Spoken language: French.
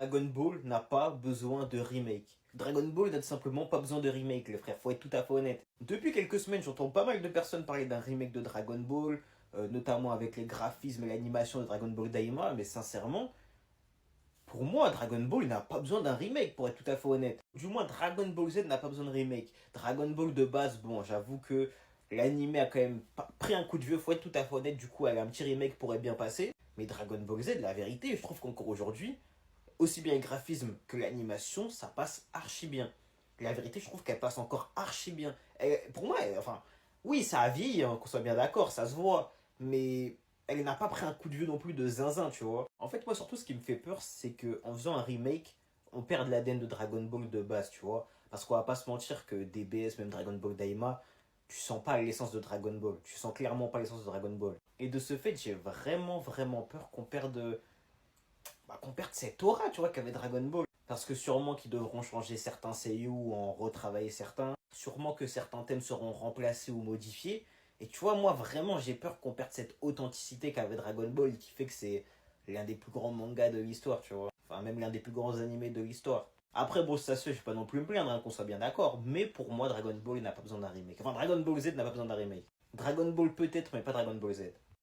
Dragon Ball n'a pas besoin de remake. Dragon Ball n'a tout simplement pas besoin de remake, les frères, faut être tout à fait honnête. Depuis quelques semaines, j'entends pas mal de personnes parler d'un remake de Dragon Ball, notamment avec les graphismes et l'animation de Dragon Ball Daima, mais sincèrement, pour moi, Dragon Ball n'a pas besoin d'un remake, pour être tout à fait honnête. Du moins, Dragon Ball Z n'a pas besoin de remake. Dragon Ball de base, bon, j'avoue que l'anime a quand même pris un coup de vieux, faut être tout à fait honnête, du coup, un petit remake pourrait bien passer. Mais Dragon Ball Z, la vérité, je trouve qu'encore aujourd'hui, aussi bien le graphisme que l'animation, ça passe archi bien. La vérité, je trouve qu'elle passe encore archi bien. Pour moi, enfin, oui, ça a vieilli, hein, qu'on soit bien d'accord, ça se voit. Mais elle n'a pas pris un coup de vieux non plus de zinzin, tu vois. En fait, moi, surtout, ce qui me fait peur, c'est qu'en faisant un remake, on perd l'ADN de Dragon Ball de base, tu vois. Parce qu'on va pas se mentir que DBS, même Dragon Ball Daima, tu sens pas l'essence de Dragon Ball. Tu sens clairement pas l'essence de Dragon Ball. Et de ce fait, j'ai vraiment peur qu'on perde cette aura, tu vois, qu'avait Dragon Ball. Parce que sûrement qu'ils devront changer certains seiyuu ou en retravailler certains. Sûrement que certains thèmes seront remplacés ou modifiés. Et tu vois, moi, vraiment, j'ai peur qu'on perde cette authenticité qu'avait Dragon Ball, qui fait que c'est l'un des plus grands mangas de l'histoire, tu vois. Enfin, même l'un des plus grands animés de l'histoire. Après, bon, ça se fait, je vais pas non plus me plaindre, hein, qu'on soit bien d'accord. Mais pour moi, Dragon Ball n'a pas besoin d'un remake. Enfin, Dragon Ball Z n'a pas besoin d'un remake. Dragon Ball peut-être, mais pas Dragon Ball Z.